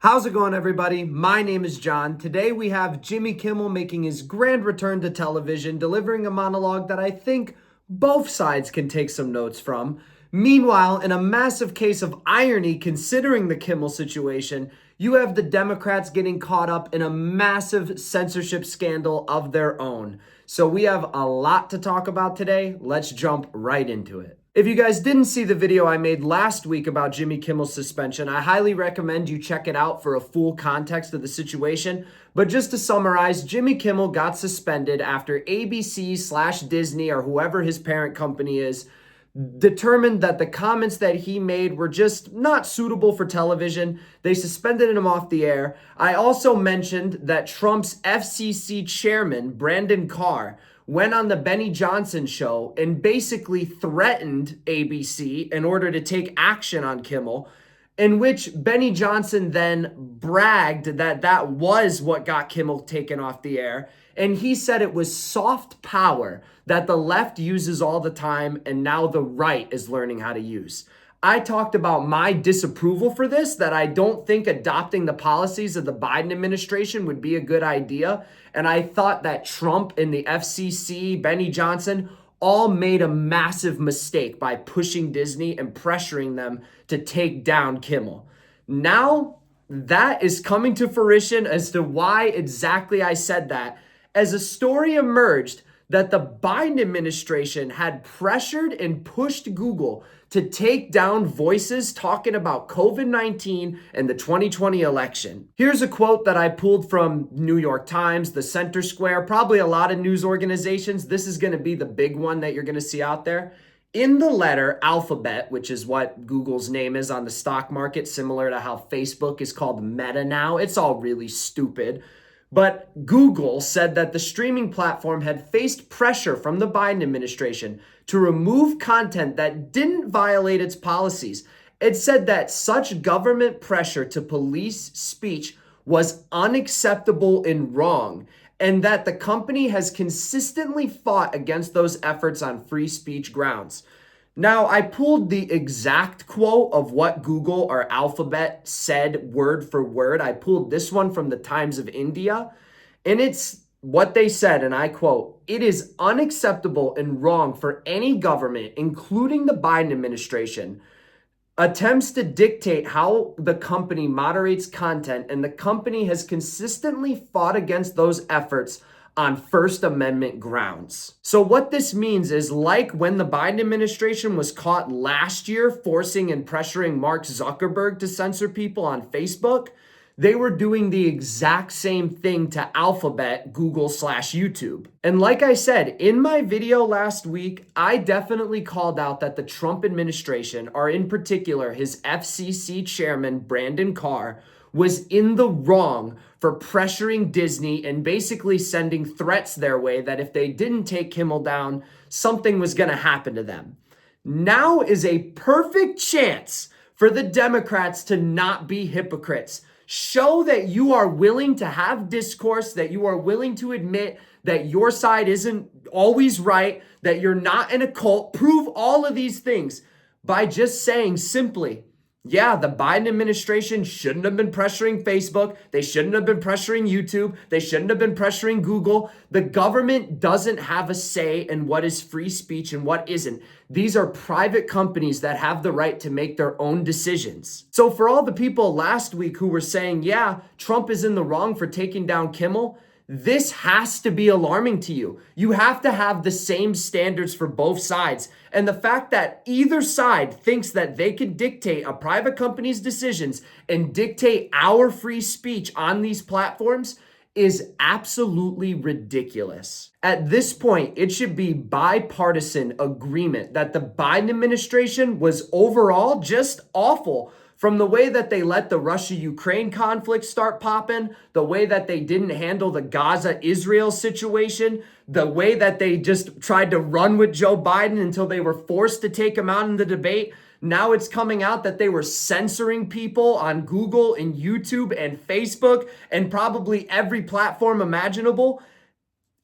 How's it going, everybody? My name is John. Today we have Jimmy Kimmel making his grand return to television, delivering a monologue that I think both sides can take some notes from. Meanwhile, in a massive case of irony considering the Kimmel situation, you have the Democrats getting caught up in a massive censorship scandal of their own. So we have a lot to talk about today. Let's jump right into it. If you guys didn't see the video I made last week about Jimmy Kimmel's suspension, I highly recommend you check it out for a full context of the situation. But just to summarize, Jimmy Kimmel got suspended after ABC/Disney, or whoever his parent company is, determined that the comments that he made were just not suitable for television. They suspended him off the air. I also mentioned that Trump's FCC chairman, Brandon Carr, went on the Benny Johnson show and basically threatened ABC in order to take action on Kimmel, in which Benny Johnson then bragged that that was what got Kimmel taken off the air. And he said it was soft power that the left uses all the time and now the right is learning how to use. I talked about my disapproval for this, that I don't think adopting the policies of the Biden administration would be a good idea. And I thought that Trump and the FCC, Benny Johnson, all made a massive mistake by pushing Disney and pressuring them to take down Kimmel. Now, that is coming to fruition as to why exactly I said that, as a story emerged that the Biden administration had pressured and pushed Google to take down voices talking about COVID-19 and the 2020 election. Here's a quote that I pulled from New York Times, the Center Square, probably a lot of news organizations. This is going to be the big one that you're going to see out there. In the letter, Alphabet, which is what Google's name is on the stock market, similar to how Facebook is called Meta now. It's all really stupid. But Google said that the streaming platform had faced pressure from the Biden administration to remove content that didn't violate its policies. It said that such government pressure to police speech was unacceptable and wrong, and that the company has consistently fought against those efforts on free speech grounds. Now, I pulled the exact quote of what Google or Alphabet said word for word. I pulled this one from the Times of India, and it's what they said, and I quote, "It is unacceptable and wrong for any government, including the Biden administration, attempts to dictate how the company moderates content, and the company has consistently fought against those efforts on First Amendment grounds." So what this means is, like when the Biden administration was caught last year forcing and pressuring Mark Zuckerberg to censor people on Facebook, they were doing the exact same thing to Alphabet, Google/YouTube. And like I said, in my video last week, I definitely called out that the Trump administration, or in particular his FCC chairman, Brandon Carr, was in the wrong for pressuring Disney and basically sending threats their way that if they didn't take Kimmel down, something was going to happen to them. Now is a perfect chance for the Democrats to not be hypocrites. Show that you are willing to have discourse, that you are willing to admit that your side isn't always right, that you're not in a cult. Prove all of these things by just saying simply, yeah, the Biden administration shouldn't have been pressuring Facebook. They shouldn't have been pressuring YouTube. They shouldn't have been pressuring Google. The government doesn't have a say in what is free speech and what isn't. These are private companies that have the right to make their own decisions. So for all the people last week who were saying, yeah, Trump is in the wrong for taking down Kimmel, this has to be alarming to you. You have to have the same standards for both sides. And the fact that either side thinks that they could dictate a private company's decisions and dictate our free speech on these platforms is absolutely ridiculous. At this point, it should be bipartisan agreement that the Biden administration was overall just awful. From the way that they let the Russia-Ukraine conflict start popping, the way that they didn't handle the Gaza-Israel situation, the way that they just tried to run with Joe Biden until they were forced to take him out in the debate. Now it's coming out that they were censoring people on Google and YouTube and Facebook and probably every platform imaginable.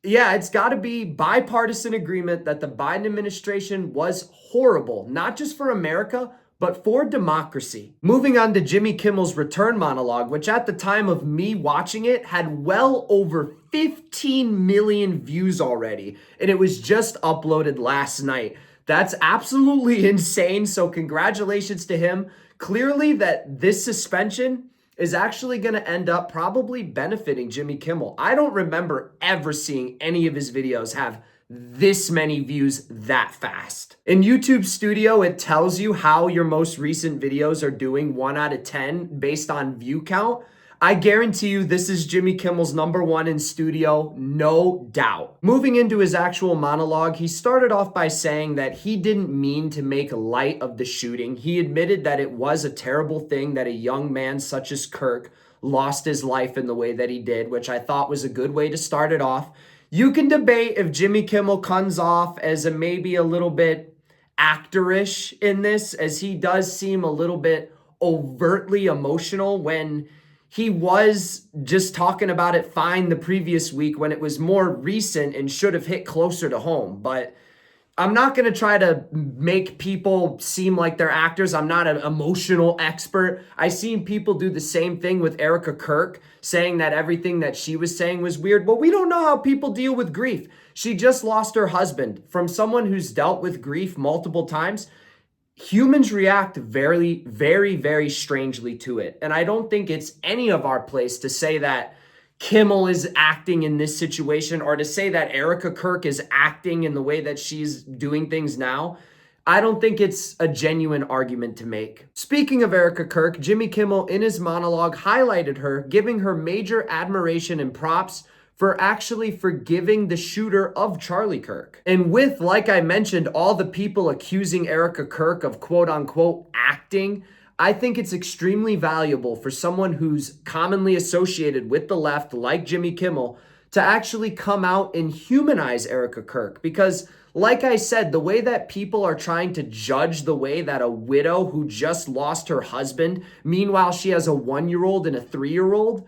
Yeah, it's got to be bipartisan agreement that the Biden administration was horrible, not just for America, but for democracy. Moving on to Jimmy Kimmel's return monologue, which at the time of me watching it had well over 15 million views already, and it was just uploaded last night. That's absolutely insane, so congratulations to him. Clearly that this suspension is actually going to end up probably benefiting Jimmy Kimmel. I don't remember ever seeing any of his videos have this many views that fast. In YouTube Studio, it tells you how your most recent videos are doing 1 out of 10 based on view count. I guarantee you this is Jimmy Kimmel's #1 in studio, no doubt. Moving into his actual monologue, he started off by saying that he didn't mean to make light of the shooting. He admitted that it was a terrible thing that a young man such as Kirk lost his life in the way that he did, which I thought was a good way to start it off. You can debate if Jimmy Kimmel comes off as maybe a little bit actorish in this, as he does seem a little bit overtly emotional when he was just talking about it fine the previous week when it was more recent and should have hit closer to home. But I'm not going to try to make people seem like they're actors. I'm not an emotional expert. I've seen people do the same thing with Erica Kirk, saying that everything that she was saying was weird. But we don't know how people deal with grief. She just lost her husband. From someone who's dealt with grief multiple times, humans react very, very, very strangely to it. And I don't think it's any of our place to say that Kimmel is acting in this situation or to say that Erica Kirk is acting in the way that she's doing things now. I don't think it's a genuine argument to make. Speaking of Erica Kirk, Jimmy Kimmel in his monologue highlighted her, giving her major admiration and props for actually forgiving the shooter of Charlie Kirk. And with, like I mentioned, all the people accusing Erica Kirk of quote unquote acting, I think it's extremely valuable for someone who's commonly associated with the left, like Jimmy Kimmel, to actually come out and humanize Erica Kirk. Because, like I said, the way that people are trying to judge the way that a widow who just lost her husband, meanwhile she has a 1-year-old and a 3-year-old,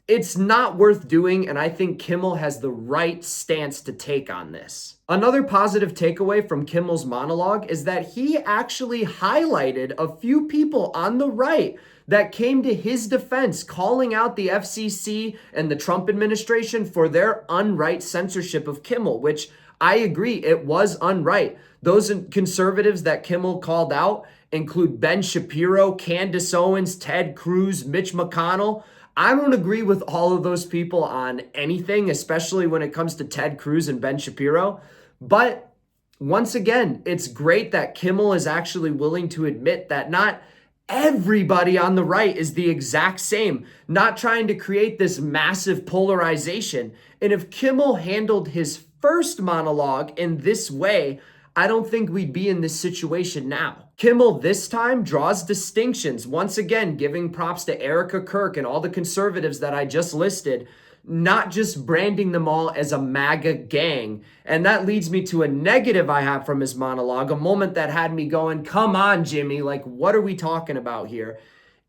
it's not worth doing, and I think Kimmel has the right stance to take on this. Another positive takeaway from Kimmel's monologue is that he actually highlighted a few people on the right that came to his defense, calling out the FCC and the Trump administration for their unright censorship of Kimmel, which I agree, it was unright. Those conservatives that Kimmel called out include Ben Shapiro, Candace Owens, Ted Cruz, Mitch McConnell. I don't agree with all of those people on anything, especially when it comes to Ted Cruz and Ben Shapiro. But once again, it's great that Kimmel is actually willing to admit that not everybody on the right is the exact same, not trying to create this massive polarization. And if Kimmel handled his first monologue in this way, I don't think we'd be in this situation now. Kimmel this time draws distinctions, once again giving props to Erica Kirk and all the conservatives that I just listed, not just branding them all as a MAGA gang. And that leads me to a negative I have from his monologue, a moment that had me going, come on, Jimmy, like what are we talking about here?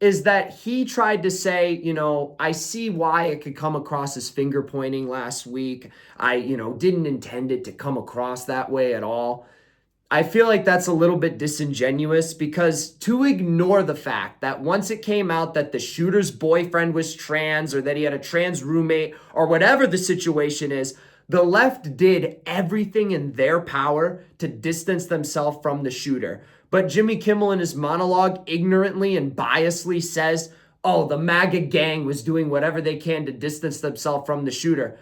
Is that he tried to say, I see why it could come across as finger pointing last week. I, didn't intend it to come across that way at all. I feel like that's a little bit disingenuous because to ignore the fact that once it came out that the shooter's boyfriend was trans or that he had a trans roommate or whatever the situation is, the left did everything in their power to distance themselves from the shooter. But Jimmy Kimmel in his monologue ignorantly and biasly says, oh, the MAGA gang was doing whatever they can to distance themselves from the shooter.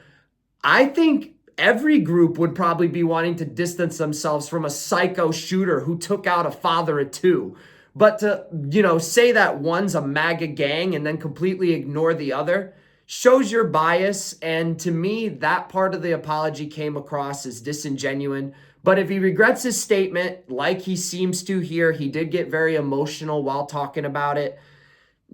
I think every group would probably be wanting to distance themselves from a psycho shooter who took out a father of 2. But to, say that one's a MAGA gang and then completely ignore the other shows your bias. And to me, that part of the apology came across as disingenuous. But if he regrets his statement, like he seems to here, he did get very emotional while talking about it.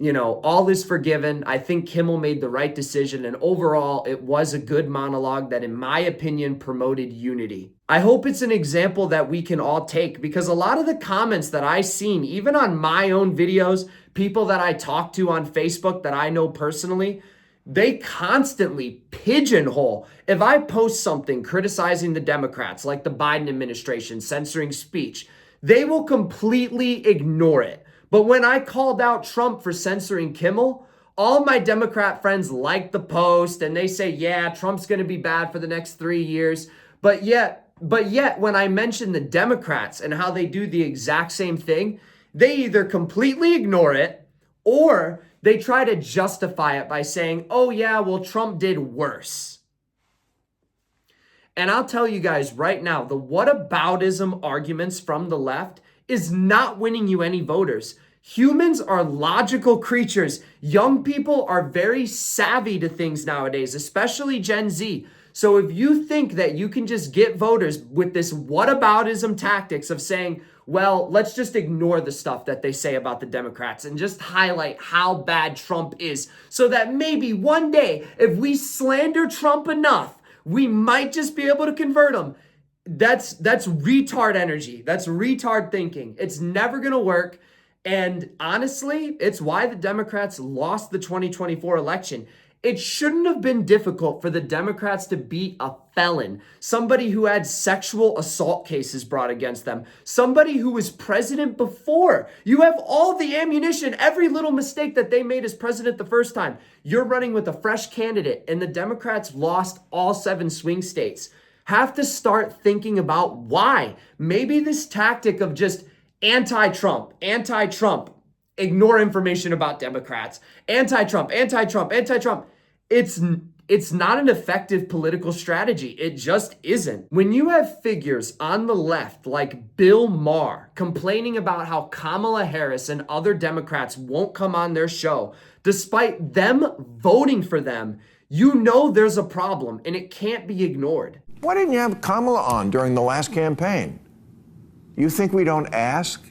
All is forgiven. I think Kimmel made the right decision, and overall, it was a good monologue that, in my opinion, promoted unity. I hope it's an example that we can all take, because a lot of the comments that I've seen, even on my own videos, people that I talk to on Facebook that I know personally, they constantly pigeonhole. If I post something criticizing the Democrats, like the Biden administration censoring speech, They will completely ignore it. But when I called out Trump for censoring Kimmel, all my Democrat friends liked the post and they say, yeah, Trump's going to be bad for the next 3 years. But yet, when I mention the Democrats and how they do the exact same thing, they either completely ignore it or they try to justify it by saying, oh yeah, well, Trump did worse. And I'll tell you guys right now, the whataboutism arguments from the left is not winning you any voters. Humans are logical creatures. Young people are very savvy to things nowadays, especially Gen Z. So if you think that you can just get voters with this whataboutism tactics of saying, well, let's just ignore the stuff that they say about the Democrats and just highlight how bad Trump is so that maybe one day, if we slander Trump enough, we might just be able to convert them. That's retard energy. That's retard thinking. It's never going to work. And honestly, it's why the Democrats lost the 2024 election. It shouldn't have been difficult for the Democrats to beat a felon, somebody who had sexual assault cases brought against them, somebody who was president before. You have all the ammunition, every little mistake that they made as president the first time. You're running with a fresh candidate, and the Democrats lost all 7 swing states. Have to start thinking about why. Maybe this tactic of just anti-Trump, ignore information about Democrats, anti-Trump. It's not an effective political strategy. It just isn't. When you have figures on the left like Bill Maher complaining about how Kamala Harris and other Democrats won't come on their show, despite them voting for them, you know there's a problem and it can't be ignored. Why didn't you have Kamala on during the last campaign? You think we don't ask?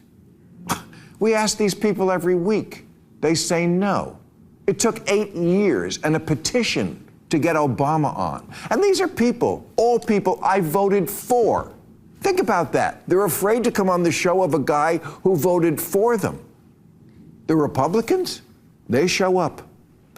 We ask these people every week. They say no. It took 8 years and a petition to get Obama on. And these are people, all people I voted for. Think about that. They're afraid to come on the show of a guy who voted for them. The Republicans, they show up.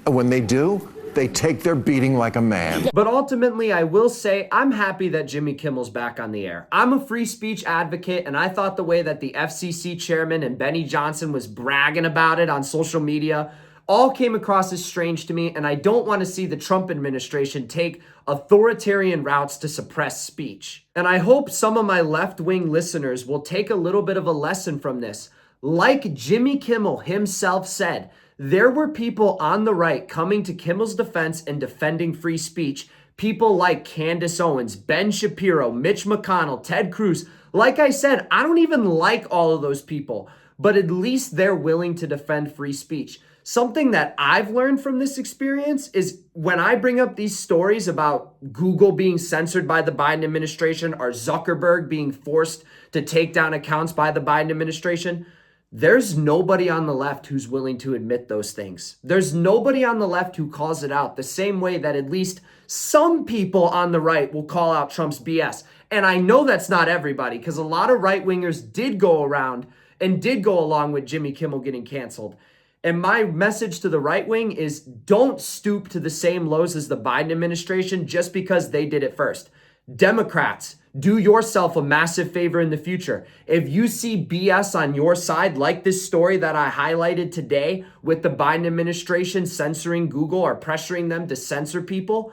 And when they do, they take their beating like a man. But ultimately, I will say I'm happy that Jimmy Kimmel's back on the air. I'm a free speech advocate, and I thought the way that the FCC chairman and Benny Johnson was bragging about it on social media all came across as strange to me, and I don't want to see the Trump administration take authoritarian routes to suppress speech. And I hope some of my left-wing listeners will take a little bit of a lesson from this. Like Jimmy Kimmel himself said, there were people on the right coming to Kimmel's defense and defending free speech. People like Candace Owens, Ben Shapiro, Mitch McConnell, Ted Cruz. Like I said, I don't even like all of those people, but at least they're willing to defend free speech. Something that I've learned from this experience is when I bring up these stories about Google being censored by the Biden administration or Zuckerberg being forced to take down accounts by the Biden administration, there's nobody on the left who's willing to admit those things. There's nobody on the left who calls it out the same way that at least some people on the right will call out Trump's BS. And I know that's not everybody, because a lot of right-wingers did go around and did go along with Jimmy Kimmel getting canceled. And my message to the right wing is don't stoop to the same lows as the Biden administration just because they did it first. Democrats, do yourself a massive favor in the future. If you see BS on your side, like this story that I highlighted today with the Biden administration censoring Google or pressuring them to censor people,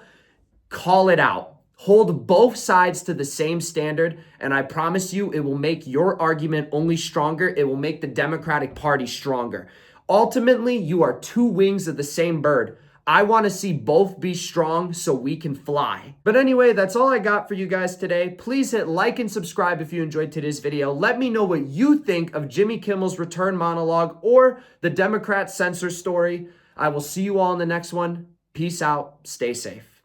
call it out. Hold both sides to the same standard, and I promise you it will make your argument only stronger. It will make the Democratic Party stronger. Ultimately, you are two wings of the same bird. I want to see both be strong so we can fly. But anyway, that's all I got for you guys today. Please hit like and subscribe if you enjoyed today's video. Let me know what you think of Jimmy Kimmel's return monologue or the Democrat censor story. I will see you all in the next one. Peace out. Stay safe.